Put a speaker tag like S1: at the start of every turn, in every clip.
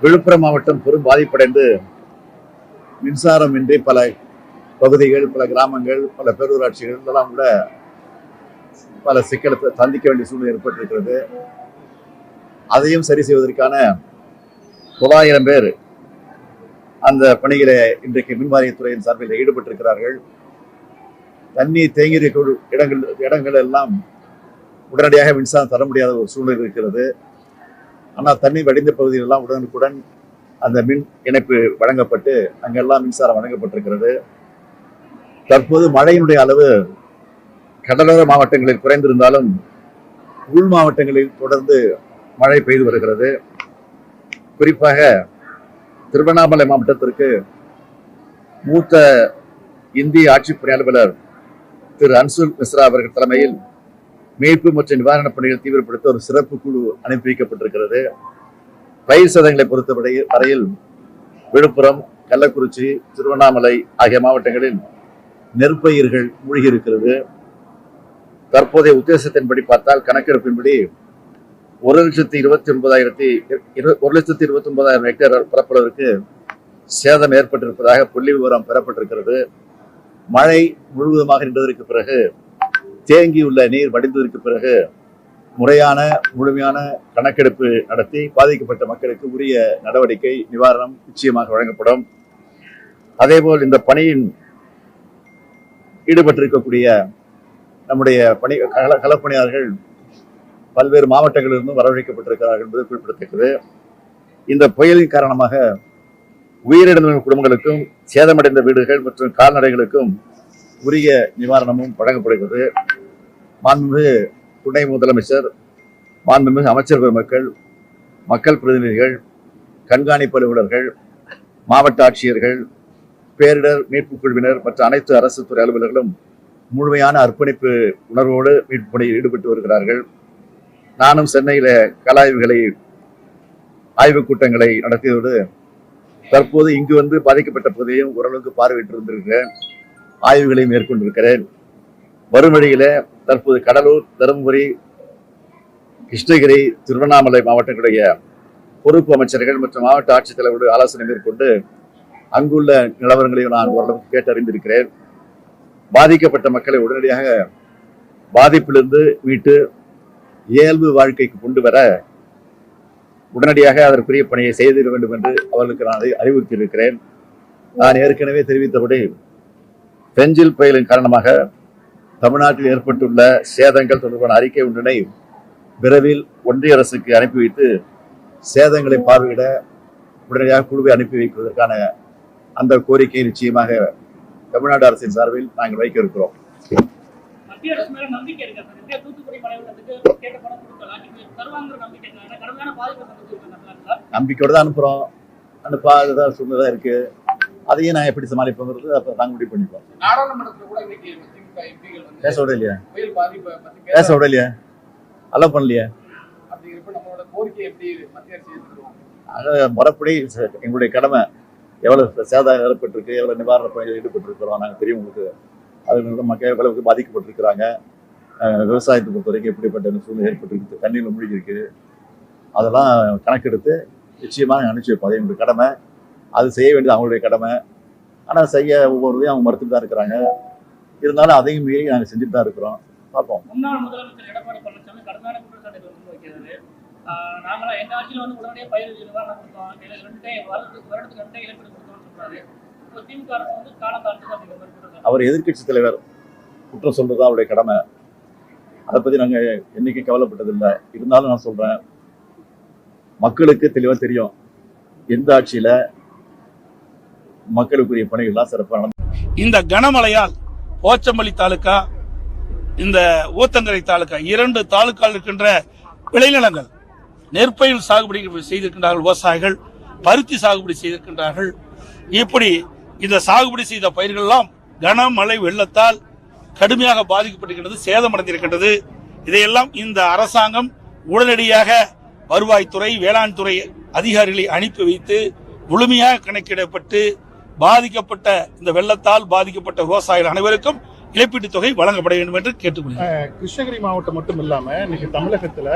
S1: விழுப்புரம் மாவட்டம் பெரும் பாதிப்படைந்து மின்சாரம் இன்றி பல பகுதிகள், பல கிராமங்கள், பல பேரூராட்சிகள் இதெல்லாம் கூட பல சிக்கலை சந்திக்க வேண்டிய சூழ்நிலை ஏற்பட்டிருக்கிறது. அதையும் சரி செய்வதற்கான 900 பேர் அந்த பணியில இன்றைக்கு மின்வாரியத்துறையின் சார்பில் ஈடுபட்டிருக்கிறார்கள். தண்ணீர் தேங்கி இடங்கள் எல்லாம் உடனடியாக மின்சாரம் தர முடியாத ஒரு சூழ்நிலை இருக்கிறது. ஆனால் தண்ணீர் வடிந்த பகுதிகளெல்லாம் உடனுக்குடன் அந்த மின் இணைப்பு வழங்கப்பட்டு அங்கெல்லாம் மின்சாரம் வழங்கப்பட்டிருக்கிறது. தற்போது மழையினுடைய அளவு கடலோர மாவட்டங்களில் குறைந்திருந்தாலும் உள் மாவட்டங்களில் தொடர்ந்து மழை பெய்து வருகிறது. குறிப்பாக திருவண்ணாமலை மாவட்டத்திற்கு மூத்த இந்திய ஆட்சிப்பணி அலுவலர் திரு அன்சுல் மிஸ்ரா அவர்கள் தலைமையில் மீட்பு மற்றும் நிவாரணப் பணிகள் தீவிரப்படுத்த ஒரு சிறப்பு குழு அனுப்பி வைக்கப்பட்டிருக்கிறது. பயிர் சேதங்களை பொறுத்தவரை வரையில் விழுப்புரம், கள்ளக்குறிச்சி, திருவண்ணாமலை ஆகிய மாவட்டங்களில் நெற்பயிர்கள் மூழ்கி இருக்கிறது. தற்போதைய உத்தேசத்தின்படி பார்த்தால் கணக்கெடுப்பின்படி 1,29,000 ஹெக்டேர் பரப்பளவிற்கு சேதம் ஏற்பட்டிருப்பதாக புள்ளி விவரம் பெறப்பட்டிருக்கிறது. மழை முழுவதுமாக நின்றதற்கு பிறகு, தேங்கியுள்ள நீர் வடிந்ததற்கு பிறகு முழுமையான கணக்கெடுப்பு நடத்தி பாதிக்கப்பட்ட மக்களுக்கு உரிய நடவடிக்கை, நிவாரணம் நிச்சயமாக வழங்கப்படும். அதேபோல் இந்த பணியின் ஈடுபட்டிருக்கக்கூடிய நம்முடைய களப்பணியாளர்கள் பல்வேறு மாவட்டங்களிலிருந்து வரவழைக்கப்பட்டிருக்கிறார்கள் என்பது குறிப்பிடத்தக்கது. இந்த புயலின் காரணமாக உயிரிழந்த குடும்பங்களுக்கும் சேதமடைந்த வீடுகள் மற்றும் கால்நடைகளுக்கும் உரிய நிவாரணமும் வழங்கப்படுகிறது. மாண்புமிகு துணை முதலமைச்சர், மாண்புமிகு அமைச்சர் பெருமக்கள், மக்கள் பிரதிநிதிகள், கண்காணிப்பு அலுவலர்கள், மாவட்ட ஆட்சியர்கள், பேரிடர் மீட்பு குழுவினர் மற்ற அனைத்து அரசு துறை அலுவலர்களும் முழுமையான அர்ப்பணிப்பு உணர்வோடு மீட்பு பணியில் ஈடுபட்டு வருகிறார்கள். நானும் சென்னையில ஆய்வுக் கூட்டங்களை நடத்தியதோடு தற்போது இங்கு வந்து பாதிக்கப்பட்ட பகுதியையும் ஓரளவுக்கு பார்வையிட்டு இருந்திருக்கிறேன். ஆய்வுகளை மேற்கொண்டிருக்கிறேன். வரும் வழியில தற்போது கடலூர், தருமபுரி, கிருஷ்ணகிரி, திருவண்ணாமலை மாவட்டங்களுடைய பொறுப்பு அமைச்சர்கள் மற்றும் மாவட்ட ஆட்சித்தலைவரோடு ஆலோசனை மேற்கொண்டு அங்குள்ள நிலவரங்களையும் நான் ஓரளவுக்கு கேட்டறிந்திருக்கிறேன். பாதிக்கப்பட்ட மக்களை உடனடியாக பாதிப்பிலிருந்து மீட்டு இயல்பு வாழ்க்கைக்கு கொண்டு வர உடனடியாக அதற்குரிய பணியை செய்திட வேண்டும் என்று அவர்களுக்கு நான் அறிவுறுத்தியிருக்கிறேன். நான் ஏற்கனவே தெரிவித்தபடி பெஞ்சில் புயலின் காரணமாக தமிழ்நாட்டில் ஏற்பட்டுள்ள சேதங்கள் தொடர்பான அறிக்கை ஒன்றினை விரைவில் ஒன்றிய அரசுக்கு அனுப்பி வைத்து சேதங்களை பார்வையிட உடனடியாக குழுவை அனுப்பி வைப்பதற்கான அந்த கோரிக்கையை நிச்சயமாக தமிழ்நாடு அரசின் சார்பில் நாங்கள் வைக்க இருக்கிறோம். நம்பிக்கையோடு தான் அனுப்புறோம். அனுப்பாதான் சூழ்நிலை இருக்கு. அதையும் நான் எப்படி சமாளிப்போங்கிறது அப்ப நாங்க முடிவு பண்ணிப்போம். பேச விட இல்லையா அலோ பண்ணலையா? முறைப்படி எங்களுடைய கடமை எவ்வளவு சேதம் ஏற்பட்டிருக்கு, எவ்வளவு நிவாரண பணிகள் ஈடுபட்டிருக்கிறோம் நாங்கள் தெரியும் உங்களுக்கு. அது மக்கள் எவ்வளவுக்கு பாதிக்கப்பட்டிருக்கிறாங்க, விவசாயத்தை பொறுத்த வரைக்கும் எப்படிப்பட்ட சூழ்நிலை ஏற்பட்டிருக்கு, தண்ணீர் மூழ்கி இருக்கு, அதெல்லாம் கணக்கெடுத்து நிச்சயமாக அனுப்பிச்சு வைப்போம். அது எங்களுடைய கடமை. அது செய்ய வேண்டியது அவங்களுடைய கடமை. ஆனால் செய்ய ஒவ்வொருதையும் அவங்க மறுத்துட்டு தான் இருக்கிறாங்க. இருந்தாலும் அதையும் மீறி நாங்கள் செஞ்சுட்டு தான் இருக்கிறோம். பார்ப்போம்.
S2: முன்னாள் முதலமைச்சர் எடப்பாடி பழனிசாமி கடுமையான குற்றச்சாட்டுகள் வந்து வைக்கிறாரு. நாங்களாம் எங்க ஆட்சியில் வந்து உடனடியாக பயிர் நிவாரணம் கொடுத்தோம், வருடத்துக்கு 2 இழப்பீடு கொடுத்தோம்னு சொல்றாரு. இப்போ திமுக அரசு வந்து காலம் தாழ்த்து அப்படிங்கிற மாதிரி
S1: அவர் எதிர்கட்சி தலைவர் குற்றம் சொல்றது அவருடைய கடமை. அதை பத்தி நாங்க என்னைக்கு கவலைப்பட்டதில்லை. இருந்தாலும் நான் சொல்றேன், மக்களுக்கு தெளிவா தெரியும் எந்த ஆட்சியில மக்களுக்குரிய பணிகள்லாம் சிறப்பான.
S3: இந்த கனமழையால் போச்சம்பள்ளி தாலுகா, இந்த ஊத்தங்கரை தாலுகா 2 தாலுகாவில் இருக்கின்ற விளைநிலங்கள் நெற்பயிர் சாகுபடி செய்திருக்கின்றார்கள். விவசாயிகள் பருத்தி சாகுபடி செய்திருக்கின்றார்கள். இப்படி இந்த சாகுபடி செய்த பயிர்கள் எல்லாம் கனமழை வெள்ளத்தால் கடுமையாக பாதிக்கப்பட்டிருக்கிறது, சேதமடைந்திருக்கின்றது. இதையெல்லாம் இந்த அரசாங்கம் உடனடியாக வருவாய்த்துறை, வேளாண் துறை அதிகாரிகளை அனுப்பி வைத்து முழுமையாக கணக்கிடப்பட்டு பாதிக்கப்பட்ட இந்த வெள்ளத்தால் பாதிக்கப்பட்ட விவசாயிகள் அனைவருக்கும் இழப்பீட்டுத் தொகை வழங்கப்பட வேண்டும் என்று கேட்டுக்கொள்கிறேன்.
S4: கிருஷ்ணகிரி மாவட்டம் மட்டும் இல்லாம இன்னைக்கு தமிழகத்துல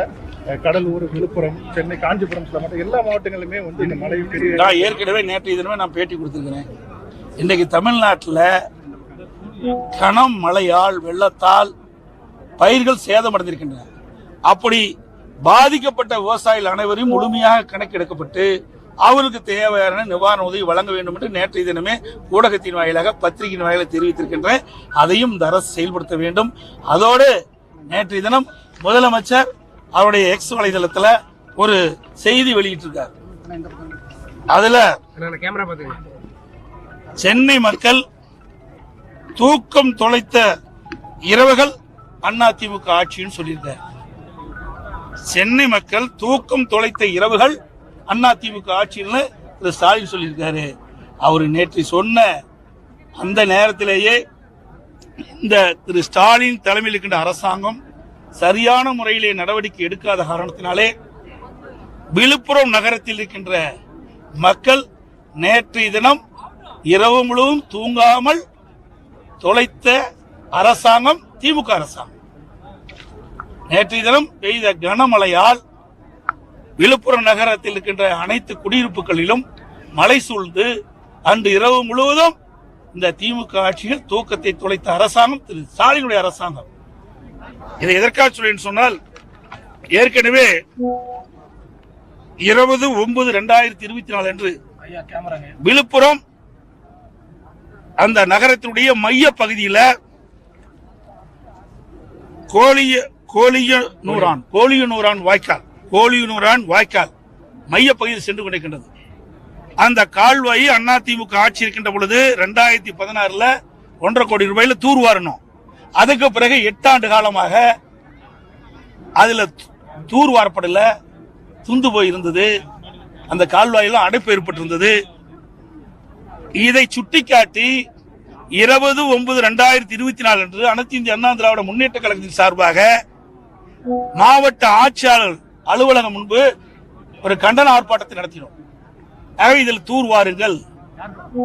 S4: கடலூர், விழுப்புரம், சென்னை, காஞ்சிபுரம் மட்டும் எல்லா மாவட்டங்களுமே வந்து இந்த மழை பெரிய.
S3: நான் ஏற்கனவே நேற்று தினமே நான் பேட்டி கொடுத்திருக்கிறேன். இன்றைக்கு தமிழ்நாட்டில் கனம் மழையால் வெள்ளத்தால் பயிர்கள் சேதமடைந்திருக்கின்றன. அப்படி பாதிக்கப்பட்ட விவசாயிகள் அனைவரையும் முழுமையாக கணக்கெடுக்கப்பட்டு அவருக்கு தேவையான நிவாரண உதவி வழங்க வேண்டும் என்று நேற்றைய தினமே ஊடகத்தின் வாயிலாக, பத்திரிகையின் வாயிலாக தெரிவித்திருக்கின்றேன். அதையும் இந்த அரசு செயல்படுத்த வேண்டும். அதோடு நேற்றைய தினம் முதலமைச்சர் அவருடைய எக்ஸ் வலைதளத்தில் ஒரு செய்தி வெளியிட்டிருக்கார். அதுல சென்னை மக்கள் தூக்கம் தொலைத்த இரவுகள் அதிமுக ஆட்சின்னு சொல்லியிருக்கார். சென்னை மக்கள் தூக்கம் தொலைத்த இரவுகள் அதிமுக ஆட்சின்னு திரு ஸ்டாலின் சொல்லியிருக்காரு. அவர் நேற்று சொன்ன அந்த நேரத்திலேயே இந்த திரு ஸ்டாலின் தலைமையில் இருக்கின்ற அரசாங்கம் சரியான முறையிலே நடவடிக்கை எடுக்காத காரணத்தினாலே விழுப்புரம் நகரத்தில் இருக்கின்ற மக்கள் நேற்றைய தினம் இரவு முழுவதும் தூங்காமல் தொலைத்த அரசாங்கம் திமுக அரசாங்கம். நேற்றைய தினம் பெய்த கனமழையால் விழுப்புரம் நகரத்தில் இருக்கின்ற அனைத்து குடியிருப்புகளிலும் மழை சூழ்ந்து அன்று இரவு முழுவதும் இந்த திமுக ஆட்சியில் தூக்கத்தை தொலைத்த அரசாங்கம் திரு ஸ்டாலினுடைய அரசாங்கம். இதை எதற்காக சொல்றேன்னு சொன்னால், ஏற்கனவே 20/9/2024 அன்று விழுப்புரம் அந்த நகரத்தினுடைய மைய பகுதியில் கோலியனூரான் வாய்க்கால் மைய பகுதியில் சென்று கொண்டிருக்கின்றது. அந்த கால்வாய் அதிமுக ஆட்சி இருக்கின்ற பொழுது 2016 1.5 கோடி ரூபாயில தூர்வாரணும். அதுக்கு பிறகு 8 ஆண்டு காலமாக அதுல தூர்வாரப்படல, துந்து போயிருந்தது. அந்த கால்வாயெல்லாம் அடைப்பு ஏற்பட்டிருந்தது. இதை சுட்டிக்காட்டி 20/9/2024 அன்று அனைத்து இந்திய அண்ணா திராவிட முன்னேற்ற கழகத்தின் சார்பாக மாவட்ட ஆட்சியாளர் அலுவலகம் முன்பு ஒரு கண்டன ஆர்ப்பாட்டத்தை நடத்தினோம். ஆகவே இதில் தூர்வாருங்கள்.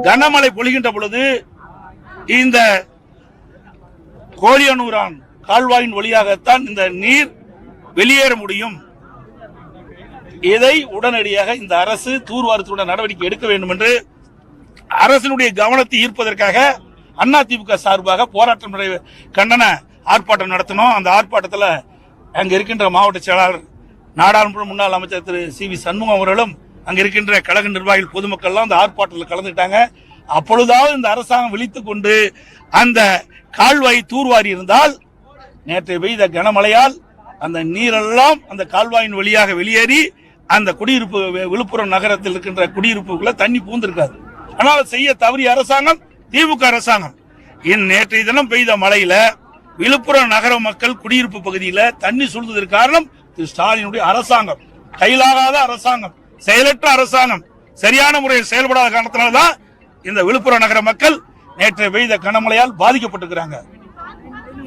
S3: கனமழை பொழிகின்ற பொழுது இந்த கோலியனூரான் கால்வாயின் வழியாகத்தான் இந்த நீர் வெளியேற முடியும். இதை உடனடியாக இந்த அரசு தூர்வாரத்துடன் நடவடிக்கை எடுக்க வேண்டும் என்று அரசினுடைய கவனத்தை ஈர்ப்பதற்காக அதிமுக சார்பாக போராட்டம் கண்டன ஆர்ப்பாட்டம் நடத்தினோம். அந்த ஆர்ப்பாட்டத்தில் அங்க இருக்கின்ற மாவட்ட செயலாளர், நாடாளுமன்ற முன்னாள் அமைச்சர் திரு சி.வி. சண்முகம் அவர்களும், அங்க இருக்கின்ற கழக நிர்வாகிகள், பொதுமக்கள் அந்த ஆர்ப்பாட்டத்தில் கலந்துட்டாங்க. அப்பொழுதாவது இந்த அரசாங்கம் விழித்துக் கொண்டு அந்த கால்வாய் தூர்வாரி இருந்தால், நேற்று பெய்த கனமழையால் அந்த நீரெல்லாம் அந்த கால்வாயின் வழியாக வெளியேறி அந்த குடியிருப்பு விழுப்புரம் நகரத்தில் இருக்கின்ற குடியிருப்புக்குள்ள தண்ணி பூந்திருக்காது. ஆனால் செய்ய தவறிய அரசாங்கம் திமுக அரசாங்கம். நேற்றைய தினம் பெய்த மழையில விழுப்புரம் நகர மக்கள் குடியிருப்பு பகுதியில் தண்ணி சூழ்ந்ததற்கு காரணம் திரு ஸ்டாலினுடைய அரசாங்கம். கையிலாகாத அரசாங்கம், செயலற்ற அரசாங்கம், சரியான முறையில் செயல்படாத காரணத்தினால்தான் இந்த விழுப்புரம் நகர மக்கள் நேற்று பெய்த கனமழையால் பாதிக்கப்பட்டிருக்கிறாங்க.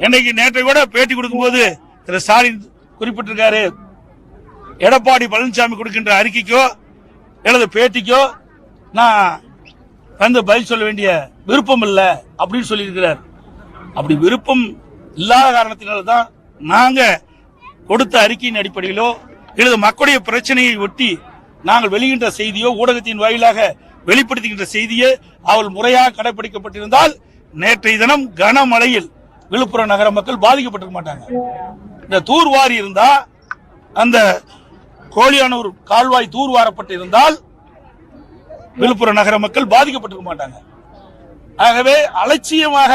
S3: இன்னைக்கு நேற்று கூட பேட்டி கொடுக்கும் போது திரு ஸ்டாலின் குறிப்பிட்டிருக்காரு, எடப்பாடி பழனிசாமி கொடுக்கின்ற அறிக்கைக்கோ அல்லது பேட்டிக்கோ நான் வந்து பதில் சொல்ல வேண்டிய விருப்பம் இல்லை அப்படின்னு சொல்லியிருக்கிறார். அப்படி விருப்பம் இல்லாத காரணத்தினால்தான் நாங்க கொடுத்த அறிக்கையின் அடிப்படையிலோ அல்லது மக்களுடைய பிரச்சனையை ஒட்டி நாங்கள் வெளியின்ற செய்தியோ ஊடகத்தின் வாயிலாக வெளிப்படுத்துகின்ற செய்தியே அவள் முறையாக கடைபிடிக்கப்பட்டிருந்தால் நேற்றைய தினம் கனமழையில் விழுப்புரம் நகர மக்கள் பாதிக்கப்பட்டிருக்க மாட்டாங்க. இந்த தூர்வாரி இருந்தா, அந்த கோலியனூர் கால்வாய் தூர்வாரப்பட்டிருந்தால் விழுப்புரம் நகர மக்கள் பாதிக்கப்பட்டிருக்க மாட்டாங்க. ஆகவே அலட்சியமாக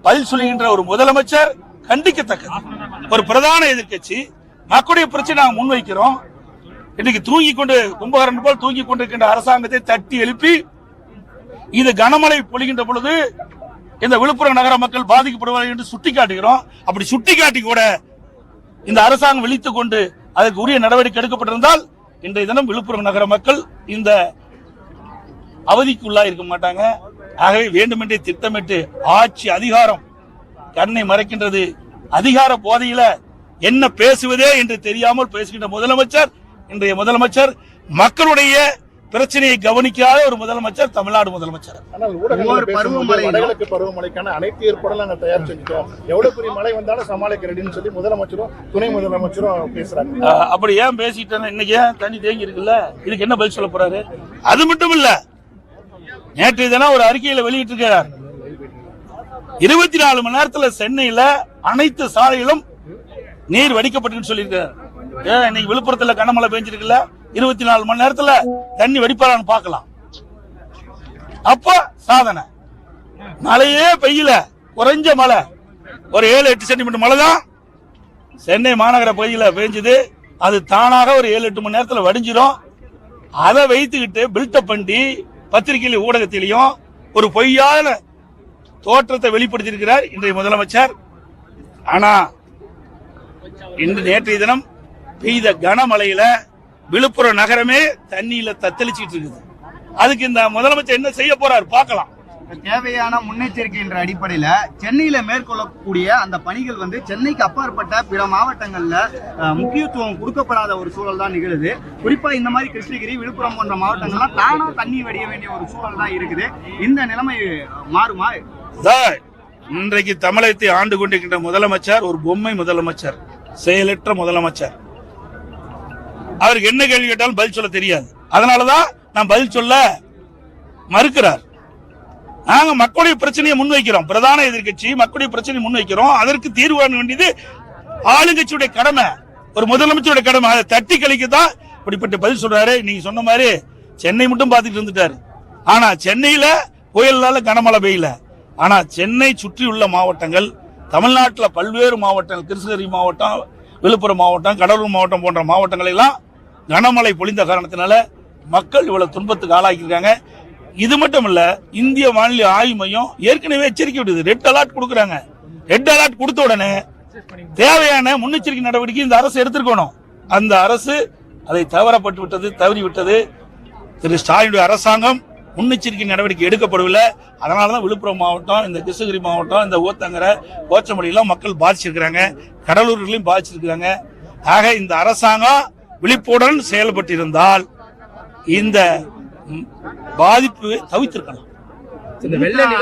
S3: பதில் சொல்லுகின்ற ஒரு முதலமைச்சர் கண்டிக்கத்தக்கது. ஒரு பிரதான எதிர்க்கட்சி மக்களுடைய பிரச்சனை நாங்கள் முன்வைக்கிறோம். இன்னைக்கு தூங்கி கொண்டு கும்பகரன் போல் தூங்கி கொண்டிருக்கின்ற அரசாங்கத்தை தட்டி எழுப்பி இது கனமழை பொழிகின்ற பொழுது இந்த விழுப்புரம் நகர மக்கள் பாதிக்கப்படுவார்கள் என்று சுட்டிக்காட்டுகிறோம். அப்படி சுட்டிக்காட்டி கூட இந்த அரசாங்கம் விழித்துக் கொண்டு அதற்கு உரிய நடவடிக்கை எடுக்கப்பட்டிருந்தால் இன்றைய தினம் விழுப்புரம் நகர மக்கள் இந்த அவதிக்குள்ளா இருக்க மாட்டாங்க. ஆகவே வேண்டுமென்றே திட்டமிட்டு ஆட்சி அதிகாரம் கண்ணை மறைக்கின்றது. அதிகார போதையில என்ன பேசுவதே என்று தெரியாமல் பேசுகின்ற முதலமைச்சர், இன்றைய முதலமைச்சர் மக்களுடைய பிரச்சனையை கவனிக்காத ஒரு முதலமைச்சர் தமிழ்நாடு முதலமைச்சர்.
S4: ஆனால் ஊடகங்கள் பேசும்போது வடகிழக்கு பருவமழைக்கான அனைத்து ஏற்பாடும் நாங்கள் தயார் செஞ்சுட்டோம், எவ்வளவு பெரிய மழை வந்தாலும் சமாளிக்க ரெடின்னு சொல்லி முதலமைச்சரும் துணை முதலமைச்சரும் பேசுறாங்க.
S3: அப்படி ஏன் பேசிட்டேன்னா இன்னைக்கு ஏன் தண்ணி தேங்கி இருக்குல்ல, இதுக்கு என்ன பதில் சொல்ல போறாரு? அது மட்டும் இல்ல, நேற்று தினம் ஒரு அறிக்கையில வெளியிட்டு இருக்கிறார், 24 மணி நேரத்தில் சென்னையில அனைத்து சாலைகளும் நீர் வடிக்கப்பட்டு சொல்லியிருக்காரு. ஏன் இன்னைக்கு விழுப்புரத்துல கனமழை பெஞ்சிருக்குல்ல, 24 மணி நேரத்துல தண்ணி வடிப்பாரான்னு பார்க்கலாம். அப்ப சாதனை மழையே பெய்யல, குறைஞ்ச மழை ஒரு 7-8 சென்டிமீட்டர் மழை தான் சென்னை மாநகர பகுதியில் பெஞ்சது. அது தானாக ஒரு 7-8 மணி நேரத்தில் வடிஞ்சிடும். அதை வைத்துக்கிட்டு பில்டப் பண்ணி பத்திரிகையிலும் ஊடகத்திலையும் ஒரு பொய்யான தோற்றத்தை வெளிப்படுத்தியிருக்கிறார் இன்றைய முதலமைச்சர். ஆனா இன்று நேற்றைய தினம் பெய்த கனமழையில விழுப்புரம் நகரமே தண்ணியில தத்தளிச்சிட்டு இருக்குது. அதுக்கு இந்த முதலமைச்சர் என்ன செய்ய போறார் பார்க்கலாம்.
S5: தேவையான முன்னெச்சரிக்கை என்ற அடிப்படையில சென்னையில மேற்கொள்ளக்கூடிய அந்த பணிகள் வந்து சென்னைக்கு அப்பாற்பட்ட பிற மாவட்டங்கள்ல முக்கியத்துவம் கொடுக்கப்படாத ஒரு சூழல் தான் நிகழுது. குறிப்பா இந்த மாதிரி கிருஷ்ணகிரி, விழுப்புரம் போன்ற மாவட்டங்கள்லாம் தானா தண்ணி வடிய வேண்டிய ஒரு சூழல் தான் இருக்குது. இந்த நிலைமை மாறுமா?
S3: இன்றைக்கு தமிழகத்தை ஆண்டு கொண்டிருக்கின்ற முதலமைச்சர் ஒரு பொம்மை முதலமைச்சர், செயலற்ற முதலமைச்சர். அவருக்கு என்ன கேள்வி கேட்டாலும் பதில் சொல்ல தெரியாது. அதனாலதான் நான் பதில் சொல்ல மறுக்கிறார். நாங்க மக்களுடைய பிரச்சனையை முன்வைக்கிறோம், பிரதான எதிர்கட்சி மக்களுடைய பிரச்சனையை முன்வைக்கிறோம். அதற்கு தீர்வு காண வேண்டியது ஆளுங்கட்சியுடைய கடமை, ஒரு முதலமைச்சருடைய கடமை. அதை தட்டி கழிக்கத்தான் இப்படிப்பட்ட பதில் சொல்றாரு. நீங்க சொன்ன மாதிரி சென்னை மட்டும் பார்த்துட்டு இருந்துட்டாரு. ஆனா சென்னையில புயலால கனமழை பெய்யல. ஆனா சென்னை சுற்றியுள்ள மாவட்டங்கள், தமிழ்நாட்டில் பல்வேறு மாவட்டங்கள், கிருஷ்ணகிரி மாவட்டம், விழுப்புரம் மாவட்டம், கடலூர் மாவட்டம் போன்ற மாவட்டங்கள் எல்லாம் கனமழை பொழிந்த காரணத்தினால மக்கள் இவ்வளவு துன்பத்துக்கு ஆளாக்கியிருக்காங்க. இது மட்டும் இல்ல, இந்திய வானிலை ஆய்வு மையம் ஏற்கனவே எச்சரிக்கை விடுது, ரெட் அலர்ட் கொடுக்குறாங்க. ரெட் அலர்ட் கொடுத்த உடனே தேவையான முன்னெச்சரிக்கை நடவடிக்கை இந்த அரசு எடுத்திருக்கணும். அந்த அரசு அதை தவறி விட்டது. திரு ஸ்டாலினுடைய அரசாங்கம் முன்னெச்சரிக்கை நடவடிக்கை எடுக்கப்படவில்லை. அதனாலதான் விழுப்புரம் மாவட்டம், இந்த கிருஷ்ணகிரி மாவட்டம், இந்த ஊத்தங்கரை, போச்சமொழியெல்லாம் மக்கள் பாதிச்சிருக்கிறாங்க, கடலூர்லையும் பாதிச்சிருக்கிறாங்க. ஆக இந்த அரசாங்கம் விழிப்புடன் செயல்பட்டு இருந்தால் இந்த பாதிப்பு தவிர்த்திருக்கலாம்.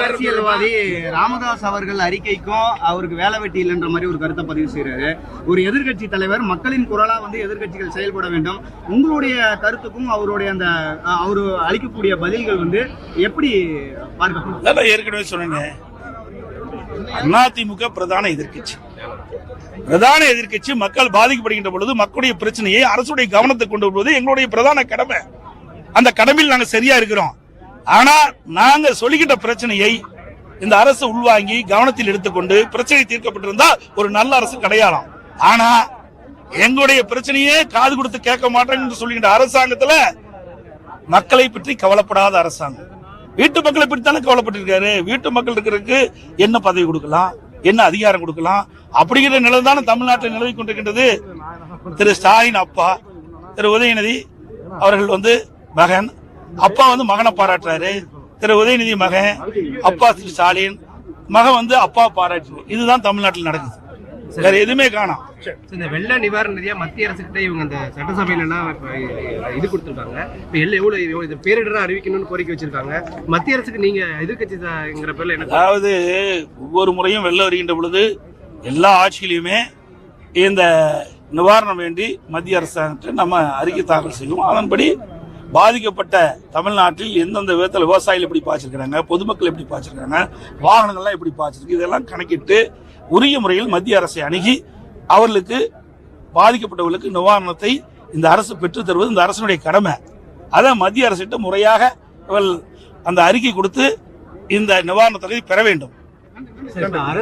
S5: அரசியல்வாதி ராமதாஸ் அவர்கள் அறிக்கைக்கும் அவருக்கு வேலை வெட்டி இல்லைன்ற மாதிரி ஒரு கருத்தை பதிவு செய்யறாரு. ஒரு எதிர்கட்சி தலைவர் மக்களின் குரலா வந்து எதிர்கட்சிகள் செயல்பட வேண்டும். உங்களுடைய கருத்துக்கும் அவருடைய அந்த அவரு அளிக்கக்கூடிய பதில்கள் வந்து எப்படி பார்க்கப்படும்?
S3: ஏற்கனவே சொன்னேன், அதிமுக பிரதான எதிர்கட்சி மக்கள் பாதிக்கப்படுகின்ற பொழுது மக்களுடைய பிரச்சனையை அரசுடைய கவனத்தை கொண்டு வருவது எங்களுடைய பிரதான கடமை. அந்த கடமையில் நாங்கள் சரியா இருக்கிறோம். ஆனா நாங்க சொல்லிக்கிட்ட பிரச்சனையை இந்த அரசு உள்வாங்கி கவனத்தில் எடுத்துக்கொண்டு பிரச்சனை தீர்க்கப்பட்டிருந்தா ஒரு நல்ல அரசு கிடையாலாம். ஆனா எங்களுடைய பிரச்சனையே காது கொடுத்து கேட்க மாட்டேன்னு சொல்லிக்கிட்ட அரசாங்கத்துல மக்களை பற்றி கவலைப்படாத அரசாங்கம். வீட்டு மக்களை பற்றி தானே கவலைப்பட்டிருக்காரு. வீட்டு மக்கள் இருக்கிறதுக்கு என்ன பதவி கொடுக்கலாம், என்ன அதிகாரம் கொடுக்கலாம் அப்படிங்கிற நிலை தானே தமிழ்நாட்டில் நிலவி கொண்டிருக்கின்றது. திரு ஸ்டாலின் அப்பா, திரு உதயநிதி அவர்கள் வந்து மகன், அப்பா வந்து மகனை பாராட்டுறாரு. திரு உதயநிதி மகன், அப்பா திரு ஸ்டாலின், மகன் வந்து அப்பா பாராட்டு. இதுதான் தமிழ்நாட்டில் நடக்குது, வேற எதுவுமே காணோம்.
S6: இந்த வெள்ள நிவாரண நிதியா மத்திய அரசுகிட்ட இவங்க அந்த சட்டசபையில எல்லாம் இது கொடுத்துருக்காங்க. இப்ப எவ்வளவு பேரிடரா அறிவிக்கணும்னு கோரிக்கை வச்சிருக்காங்க. மத்திய அரசுக்கு நீங்க எதிர்கட்சிங்கிற பேர்ல என்ன? அதாவது
S3: ஒவ்வொரு முறையும் வெள்ளம் வருகின்ற பொழுது எல்லா ஆட்சியிலுமே இந்த நிவாரணம் வேண்டி மத்திய அரசாங்கத்தை நம்ம அறிக்கை தாக்கல் செய்வோம். அதன்படி பாதிக்கப்பட்ட தமிழ்நாட்டில் எந்தெந்த விதத்தில் விவசாயிகள் எப்படி பாய்ச்சிருக்கிறாங்க, பொதுமக்கள் எப்படி பாய்ச்சிருக்காங்க, வாகனங்கள்லாம் எப்படி பாய்ச்சிருக்கு, இதெல்லாம் கணக்கிட்டு உரிய முறையில் மத்திய அரசை அணுகி அவர்களுக்கு பாதிக்கப்பட்டவர்களுக்கு நிவாரணத்தை இந்த அரசு பெற்றுத் தருவது இந்த அரசினுடைய கடமை. அதை மத்திய அரசிட்ட முறையாக அந்த அறிக்கை கொடுத்து இந்த நிவாரண தொகையை பெற வேண்டும்.